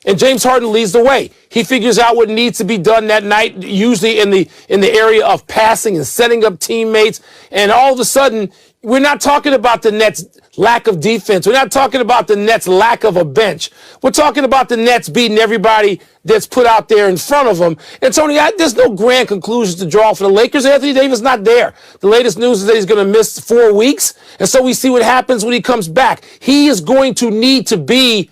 And James Harden leads the way. He figures out what needs to be done that night, usually in the area of passing and setting up teammates. And all of a sudden, we're not talking about the Nets' lack of defense. We're not talking about the Nets' lack of a bench. We're talking about the Nets beating everybody that's put out there in front of them. And Tony, there's no grand conclusions to draw for the Lakers. Anthony Davis not there. The latest news is that he's going to miss 4 weeks. And so we see what happens when he comes back. He is going to need to be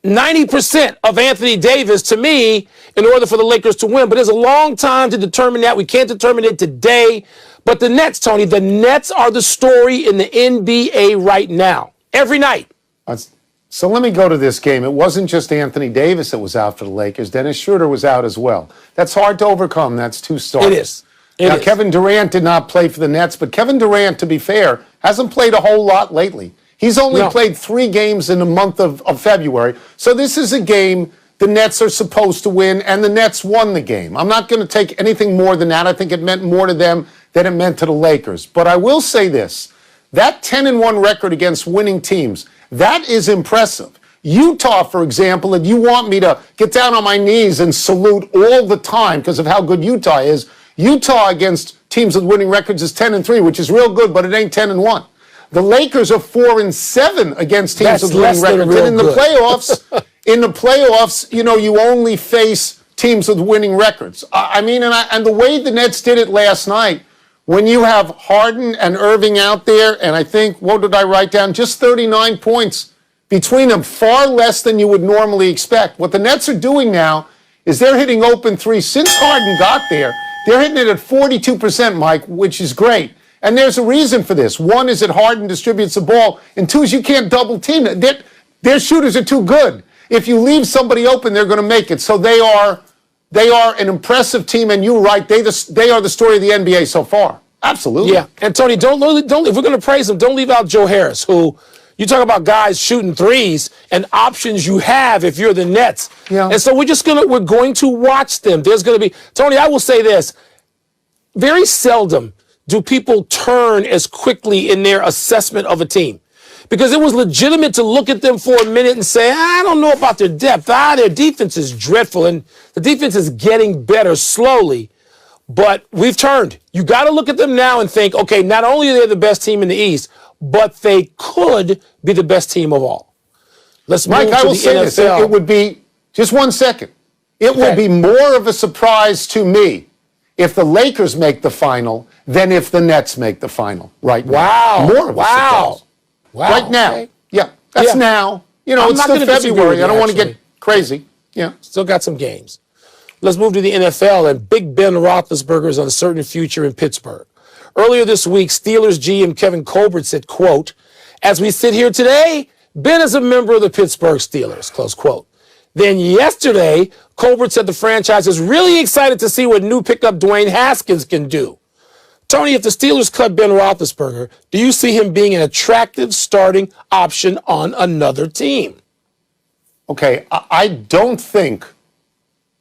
90% of Anthony Davis, to me, in order for the Lakers to win. But there's a long time to determine that. We can't determine it today. But the Nets, Tony, the Nets are the story in the NBA right now. Every night. So let me go to this game. It wasn't just Anthony Davis that was out for the Lakers. Dennis Schroeder was out as well. That's hard to overcome. That's 2 starters. It is. Now, Kevin Durant did not play for the Nets, but Kevin Durant, to be fair, hasn't played a whole lot lately. He's only played 3 games in the month of February. So this is a game the Nets are supposed to win, and the Nets won the game. I'm not going to take anything more than that. I think it meant more to them than it meant to the Lakers. But I will say this. That 10-1 record against winning teams, that is impressive. Utah, for example, and you want me to get down on my knees and salute all the time because of how good Utah is. Utah against teams with winning records is 10-3, which is real good, but it ain't 10-1. The Lakers are 4-7 against teams with winning records. And in the playoffs, you know, you only face teams with winning records. And the way the Nets did it last night, when you have Harden and Irving out there, and I think, what did I write down? Just 39 points between them, far less than you would normally expect. What the Nets are doing now is they're hitting open threes. Since Harden got there, they're hitting it at 42%, Mike, which is great. And there's a reason for this. One is that Harden distributes the ball, and 2 is you can't double team it. Their shooters are too good. If you leave somebody open, they're going to make it. So they are an impressive team, and you're right. They are the story of the NBA so far. Absolutely. Yeah. And Tony, don't if we're going to praise them, don't leave out Joe Harris, who you talk about guys shooting threes and options you have if you're the Nets. Yeah. And so we're going to watch them. There's going to be Tony. I will say this: very seldom do people turn as quickly in their assessment of a team. Because it was legitimate to look at them for a minute and say, I don't know about their depth. Their defense is dreadful, and the defense is getting better slowly. But we've turned. You got to look at them now and think, okay, not only are they the best team in the East, but they could be the best team of all. Let's move Mike, I will to the say NFL. this. It would be, just 1 second, it will be more of a surprise to me if the Lakers make the final than if the Nets make the final right now. Wow. More of a surprise. Wow. Right now. Okay. Yeah. That's now. You know, it's still February. I don't want to get crazy. Yeah. Still got some games. Let's move to the NFL, and Big Ben Roethlisberger's uncertain future in Pittsburgh. Earlier this week, Steelers GM Kevin Colbert said, quote, as we sit here today, Ben is a member of the Pittsburgh Steelers, close quote. Then yesterday, Colbert said the franchise is really excited to see what new pickup Dwayne Haskins can do. Tony, if the Steelers cut Ben Roethlisberger, do you see him being an attractive starting option on another team? Okay, I don't think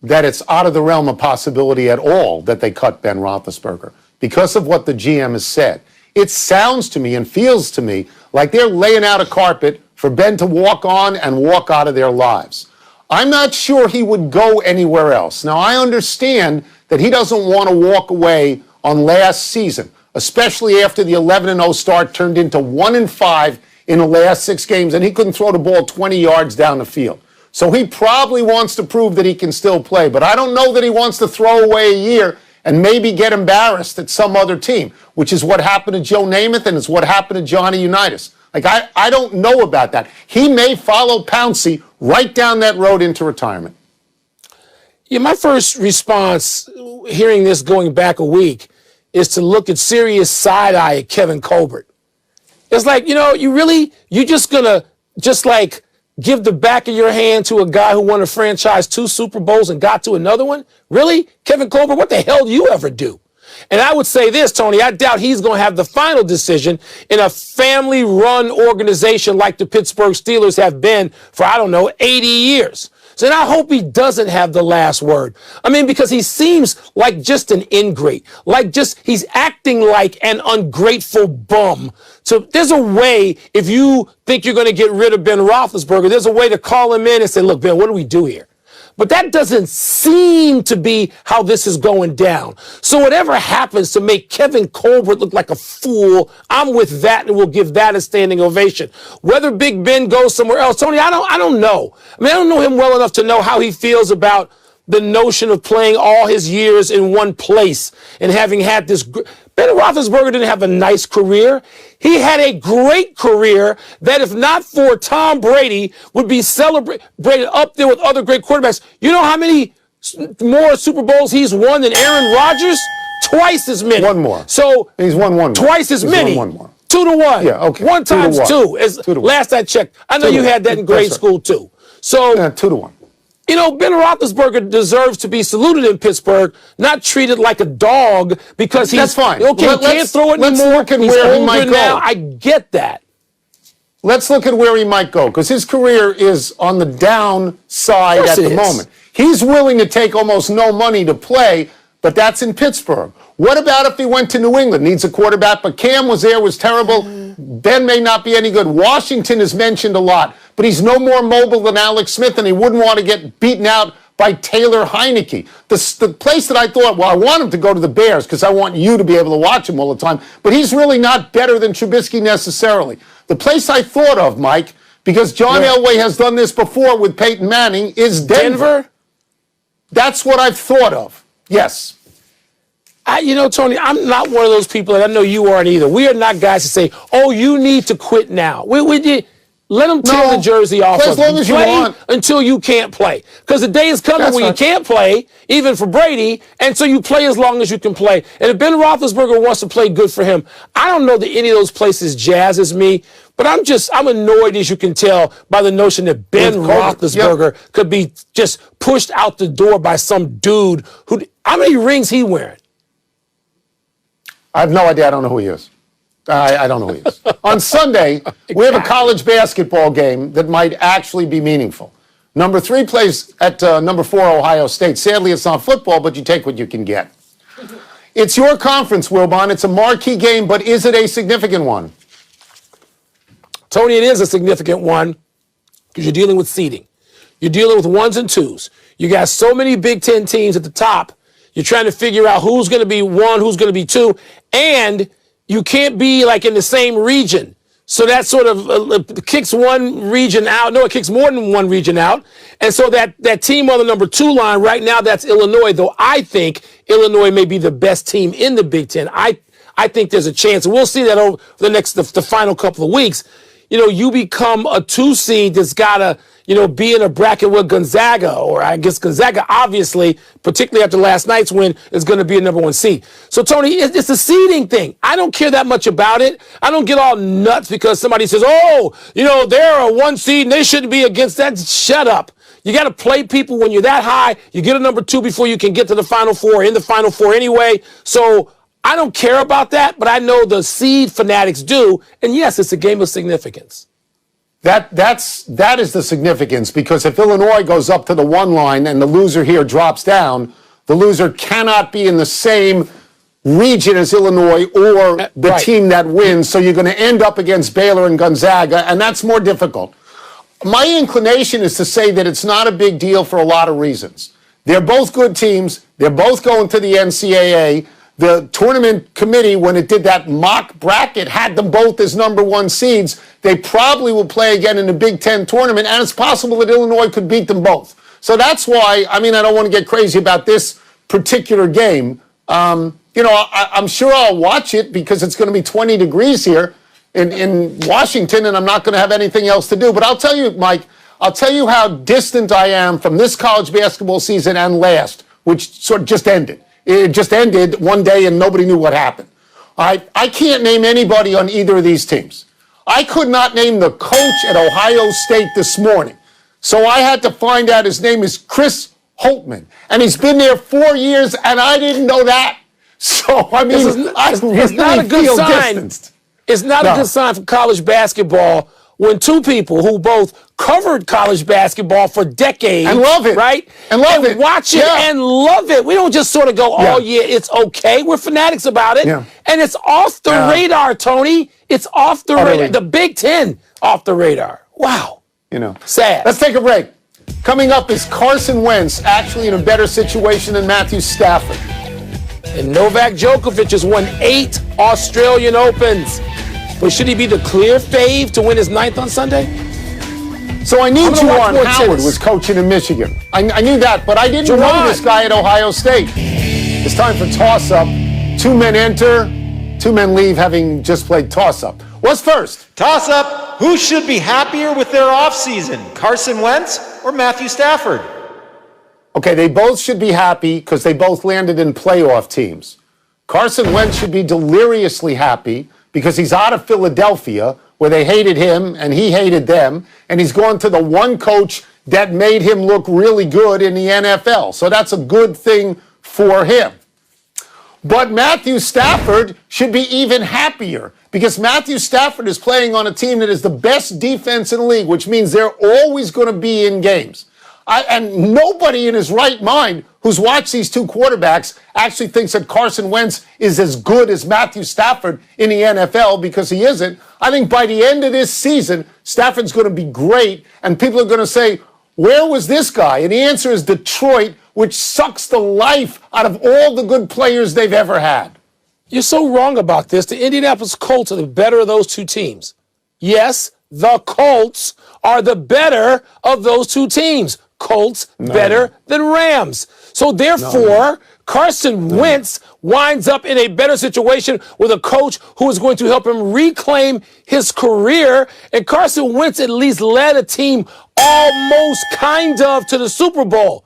that it's out of the realm of possibility at all that they cut Ben Roethlisberger because of what the GM has said. It sounds to me and feels to me like they're laying out a carpet for Ben to walk on and walk out of their lives. I'm not sure he would go anywhere else. Now, I understand that he doesn't want to walk away on last season, especially after the 11-0 start turned into 1-5 in the last 6 games, and he couldn't throw the ball 20 yards down the field. So he probably wants to prove that he can still play, but I don't know that he wants to throw away a year and maybe get embarrassed at some other team, which is what happened to Joe Namath and it's what happened to Johnny Unitas. Like, I don't know about that. He may follow Pouncey right down that road into retirement. Yeah, my first response, hearing this going back a week, is to look at serious side-eye at Kevin Colbert. It's like, you just gonna give the back of your hand to a guy who won a franchise 2 Super Bowls and got to another one? Really? Kevin Colbert, what the hell do you ever do? And I would say this, Tony, I doubt he's going to have the final decision in a family-run organization like the Pittsburgh Steelers have been for, 80 years. So I hope he doesn't have the last word. I mean, because he seems like just an ingrate, he's acting like an ungrateful bum. So there's a way, if you think you're going to get rid of Ben Roethlisberger, there's a way to call him in and say, look, Ben, what do we do here? But that doesn't seem to be how this is going down. So whatever happens to make Kevin Colbert look like a fool, I'm with that, and we'll give that a standing ovation. Whether Big Ben goes somewhere else, Tony, I don't know. I mean, I don't know him well enough to know how he feels about the notion of playing all his years in one place and having had this. Ben Roethlisberger didn't have a nice career. He had a great career that, if not for Tom Brady, would be celebrated up there with other great quarterbacks. You know how many more Super Bowls he's won than Aaron Rodgers? Twice as many. One more. So he's won one more. Twice as many. One more. 2-1. Yeah, okay. 1 times 2. Last I checked. I know you had that in grade school too. So 2-1. You know, Ben Roethlisberger deserves to be saluted in Pittsburgh, not treated like a dog because he's That's fine. Okay, he can't throw it let's anymore. Look at He's where he older might go. now. I get that. Let's look at where he might go, because his career is on the downside at the moment. He's willing to take almost no money to play, but that's in Pittsburgh. What about if he went to New England? Needs a quarterback, but Cam was terrible. Ben may not be any good. Washington is mentioned a lot, but he's no more mobile than Alex Smith, and he wouldn't want to get beaten out by Taylor Heineke. The place that I thought, well, I want him to go to the Bears because I want you to be able to watch him all the time, but he's really not better than Trubisky necessarily. The place I thought of, Mike, because John Elway has done this before with Peyton Manning, is Denver. That's what I've thought of. Yes. You know, Tony, I'm not one of those people, and I know you aren't either. We are not guys to say, oh, you need to quit now. Let them tear the jersey off. Play as long as you want. Until you can't play. Because the day is coming when you can't play, even for Brady, and so you play as long as you can play. And if Ben Roethlisberger wants to play, good for him. I don't know that any of those places jazzes me, but I'm annoyed, as you can tell, by the notion that Ben Roethlisberger could be just pushed out the door by some dude who, how many rings he wearing? I have no idea. I don't know who he is. I don't know who he is. On Sunday, we have a college basketball game that might actually be meaningful. Number 3 plays at number 4, Ohio State. Sadly, it's not football, but you take what you can get. It's your conference, Wilbon. It's a marquee game, but is it a significant one? Tony, it is a significant one because you're dealing with seeding. You're dealing with 1s and 2s. You got so many Big Ten teams at the top. You're trying to figure out who's going to be 1, who's going to be 2, and you can't be like in the same region. So that sort of kicks one region out. No, it kicks more than one region out. And so that team on the number 2 line right now, that's Illinois, though I think Illinois may be the best team in the Big Ten. I think there's a chance. And we'll see that over the final couple of weeks. You know, you become a 2 seed that's got to, be in a bracket with Gonzaga, or I guess Gonzaga, obviously, particularly after last night's win, is going to be a number 1 seed. So, Tony, it's a seeding thing. I don't care that much about it. I don't get all nuts because somebody says, they're a 1 seed and they shouldn't be against that. Shut up. You got to play people when you're that high. You get a number 2 before you can get to the Final Four, in the Final Four anyway. So, I don't care about that, but I know the seed fanatics do. And yes, it's a game of significance. That is the significance, because if Illinois goes up to the 1 line and the loser here drops down, the loser cannot be in the same region as Illinois or the team that wins. So you're going to end up against Baylor and Gonzaga, and that's more difficult. My inclination is to say that it's not a big deal for a lot of reasons. They're both good teams. They're both going to the NCAA. The tournament committee, when it did that mock bracket, had them both as number 1 seeds. They probably will play again in the Big Ten tournament, and it's possible that Illinois could beat them both. So that's why, I don't want to get crazy about this particular game. I'm sure I'll watch it because it's going to be 20 degrees here in Washington, and I'm not going to have anything else to do. But I'll tell you, Mike, how distant I am from this college basketball season and last, which sort of just ended. It just ended one day and nobody knew what happened. I can't name anybody on either of these teams. I could not name the coach at Ohio State this morning. So I had to find out his name is Chris Holtmann. And he's been there 4 years, and I didn't know that. So, I really it's not a good feel sign. distanced. It's not a good sign for college basketball when two people who both covered college basketball for decades and love it, right? And love it, watch it and love it. We don't just sort of go, oh yeah, it's okay. We're fanatics about it, and it's off the radar, Tony. It's off the radar. The Big Ten off the radar. Wow. Sad. Let's take a break. Coming up is Carson Wentz actually in a better situation than Matthew Stafford. And Novak Djokovic has won 8 Australian Opens. But should he be the clear fave to win his 9th on Sunday? So I knew Juwan Howard was coaching in Michigan. I knew that, but I didn't know this guy at Ohio State. It's time for toss-up. 2 men enter, 2 men leave, having just played toss-up. What's first? Toss-up. Who should be happier with their offseason, Carson Wentz or Matthew Stafford? Okay, they both should be happy because they both landed in playoff teams. Carson Wentz should be deliriously happy because he's out of Philadelphia, where they hated him and he hated them, and he's gone to the one coach that made him look really good in the NFL. So that's a good thing for him. But Matthew Stafford should be even happier because Matthew Stafford is playing on a team that is the best defense in the league, which means they're always going to be in games. And nobody in his right mind who's watched these two quarterbacks actually thinks that Carson Wentz is as good as Matthew Stafford in the NFL, because he isn't. I think by the end of this season, Stafford's going to be great, and people are going to say, where was this guy? And the answer is Detroit, which sucks the life out of all the good players they've ever had. You're so wrong about this. The Indianapolis Colts are the better of those two teams. Yes, the Colts are the better of those two teams. Colts better than Rams. So therefore, Carson Wentz winds up in a better situation with a coach who is going to help him reclaim his career. And Carson Wentz at least led a team almost kind of to the Super Bowl.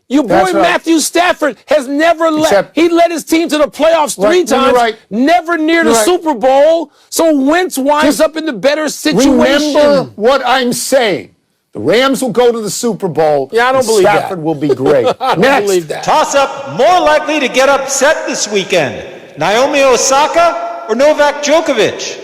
Your boy Matthew Stafford has never led. He led his team to the playoffs 3 times, never near the Super Bowl. So Wentz winds up in the better situation. Remember what I'm saying. The Rams will go to the Super Bowl. Yeah, I don't believe that. Stafford will be great. I don't believe that. Toss-up more likely to get upset this weekend, Naomi Osaka or Novak Djokovic?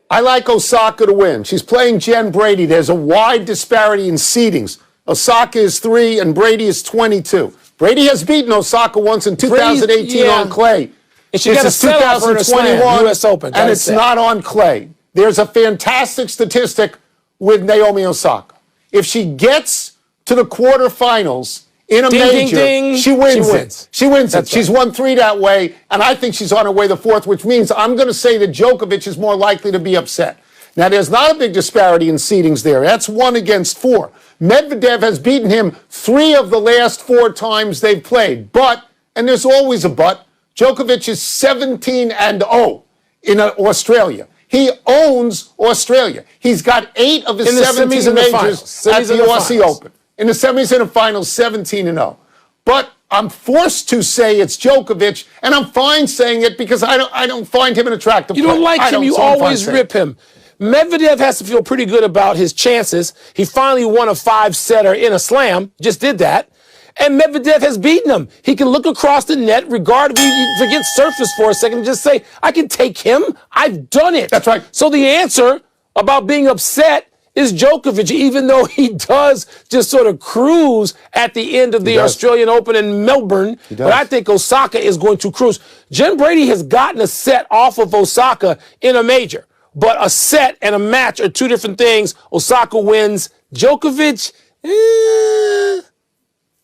I like Osaka to win. She's playing Jen Brady. There's a wide disparity in seedings. Osaka is 3 and Brady is 22. Brady has beaten Osaka once in 2018 on clay. And she got a set off for 2021 U.S. Open. And it's not on clay. There's a fantastic statistic with Naomi Osaka. If she gets to the quarterfinals in a major, she wins it. She wins it. She's won 3 that way, and I think she's on her way to 4th, which means I'm going to say that Djokovic is more likely to be upset. Now, there's not a big disparity in seedings there. That's 1 against 4. Medvedev has beaten him 3 of the last 4 times they've played. But, and there's always a but, Djokovic is 17-0 in Australia. He owns Australia. He's got 8 of his 17 majors at the Aussie Open. In the semis and the finals, 17-0. But I'm forced to say it's Djokovic, and I'm fine saying it because I don't find him an attractive player. You don't like him, you always rip him. Medvedev has to feel pretty good about his chances. He finally won a 5-setter in a slam, just did that. And Medvedev has beaten him. He can look across the net, forget surface for a second, and just say, I can take him. I've done it. That's right. So the answer about being upset is Djokovic, even though he does just sort of cruise at the end of the Australian Open in Melbourne. But I think Osaka is going to cruise. Jen Brady has gotten a set off of Osaka in a major. But a set and a match are 2 different things. Osaka wins. Djokovic,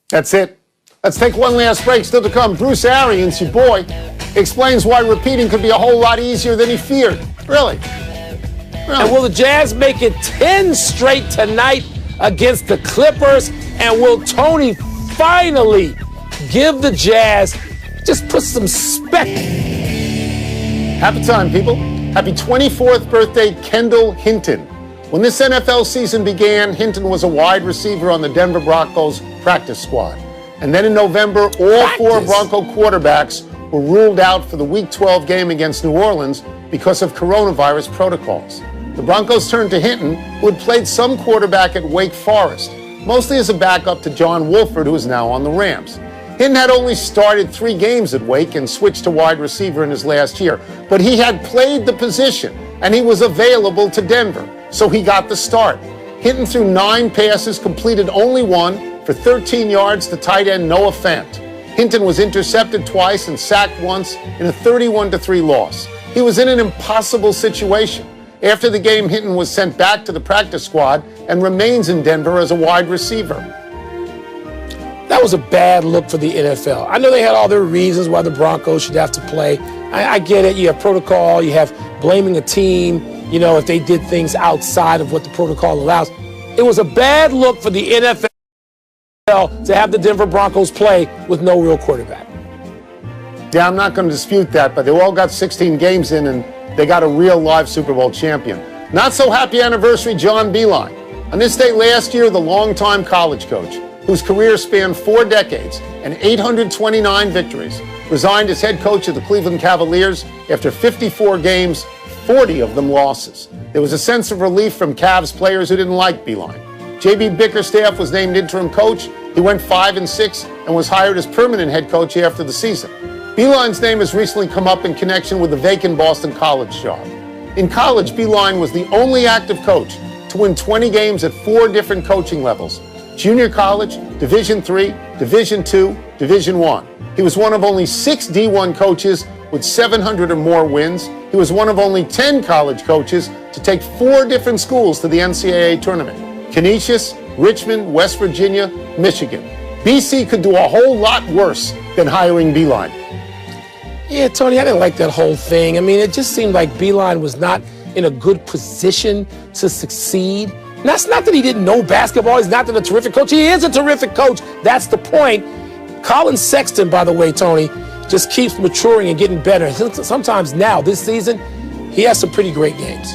That's it. Let's take one last break. Still to come, Bruce Arians, your boy, explains why repeating could be a whole lot easier than he feared. Really? And will the Jazz make it 10 straight tonight against the Clippers? And will Tony finally give the Jazz, just put some spec? Happy time, people. Happy 24th birthday, Kendall Hinton. When this NFL season began, Hinton was a wide receiver on the Denver Broncos practice squad. And then in November, all 4 Bronco quarterbacks were ruled out for the Week 12 game against New Orleans because of coronavirus protocols. The Broncos turned to Hinton, who had played some quarterback at Wake Forest, mostly as a backup to John Wolford, who is now on the Rams. Hinton had only started 3 games at Wake and switched to wide receiver in his last year, but he had played the position and he was available to Denver. so he got the start. Hinton threw 9 passes, completed only 1 for 13 yards to tight end Noah Fant. Hinton was intercepted twice and sacked once in a 31-3 loss. He was in an impossible situation. After the game, Hinton was sent back to the practice squad and remains in Denver as a wide receiver. That was a bad look for the NFL. I know they had all their reasons why the Broncos should have to play. I get it. You have protocol. You have blaming a team, if they did things outside of what the protocol allows. It was a bad look for the NFL to have the Denver Broncos play with no real quarterback. Yeah, I'm not going to dispute that, but they all got 16 games in, and they got a real live Super Bowl champion. Not so happy anniversary, John Beilein. On this day last year, the longtime college coach, whose career spanned 4 decades and 829 victories, resigned as head coach of the Cleveland Cavaliers after 54 games, 40 of them losses. There was a sense of relief from Cavs players who didn't like Beilein. J.B. Bickerstaff was named interim coach. He went 5-6 and was hired as permanent head coach after the season. Beilein's name has recently come up in connection with the vacant Boston College job. In college, Beilein was the only active coach to win 20 games at 4 different coaching levels: junior college, Division III, Division II, Division I. He was one of only 6 D1 coaches with 700 or more wins. He was one of only 10 college coaches to take 4 different schools to the NCAA tournament: Canisius, Richmond, West Virginia, Michigan. BC could do a whole lot worse than hiring Beilein. Yeah, Tony, I didn't like that whole thing. I mean, it just seemed like Beilein was not in a good position to succeed. And that's not that he didn't know basketball. He's not a terrific coach. He is a terrific coach. That's the point. Colin Sexton, by the way, Tony, just keeps maturing and getting better. Sometimes now, this season, he has some pretty great games.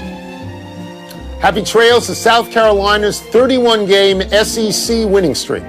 Happy trails to South Carolina's 31-game SEC winning streak.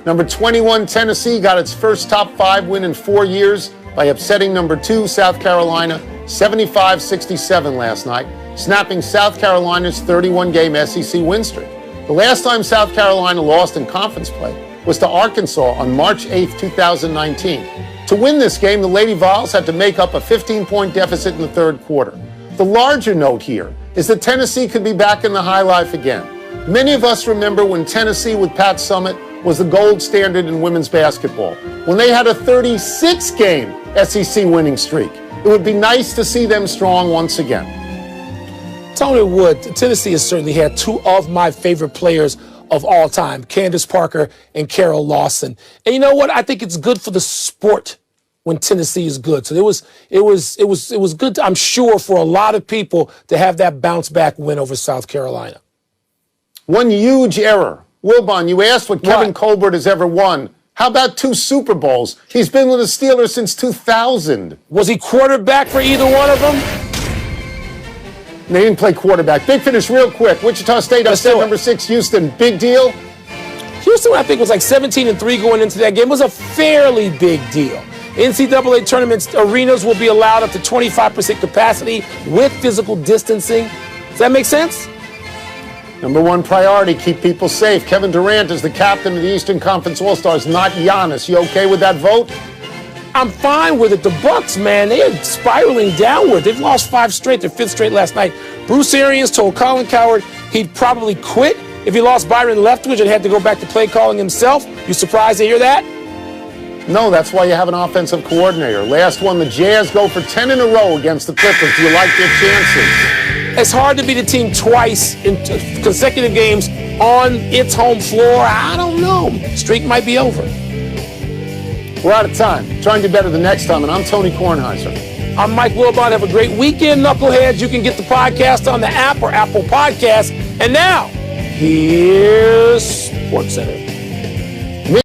Number 21, Tennessee, got its first top 5 win in 4 years by upsetting number 2, South Carolina, 75-67 last night, snapping South Carolina's 31-game SEC win streak. The last time South Carolina lost in conference play was to Arkansas on March 8, 2019. To win this game, the Lady Vols had to make up a 15-point deficit in the third quarter. The larger note here is that Tennessee could be back in the high life again. Many of us remember when Tennessee with Pat Summitt was the gold standard in women's basketball, when they had a 36-game SEC winning streak. It would be nice to see them strong once again. Tony Wood, Tennessee has certainly had 2 of my favorite players of all time, Candace Parker and Carol Lawson. And you know what? I think it's good for the sport when Tennessee is good. So it was good, I'm sure, for a lot of people to have that bounce back win over South Carolina. One huge error. Wilbon, you asked what Kevin Colbert has ever won. How about 2 Super Bowls? He's been with the Steelers since 2000. Was he quarterback for either one of them? They didn't play quarterback. Big finish real quick. Wichita State upset number 6 Houston. Big deal? Houston, I think, was like 17-3 going into that game. It was a fairly big deal. NCAA tournament arenas will be allowed up to 25% capacity with physical distancing. Does that make sense? Number 1 priority, keep people safe. Kevin Durant is the captain of the Eastern Conference All-Stars, not Giannis. You okay with that vote? I'm fine with it. The Bucks, man, they are spiraling downward. They've lost 5 straight, their 5th straight last night. Bruce Arians told Colin Cowherd he'd probably quit if he lost Byron Leftwich and had to go back to play calling himself. You surprised to hear that? No, that's why you have an offensive coordinator. Last one, the Jazz go for 10 in a row against the Clippers. Do you like their chances? It's hard to beat a team twice in consecutive games on its home floor. I don't know. Streak might be over. We're out of time. Try and do better the next time, and I'm Tony Kornheiser. I'm Mike Wilbon. Have a great weekend, knuckleheads. You can get the podcast on the app or Apple Podcasts. And now, here's SportsCenter.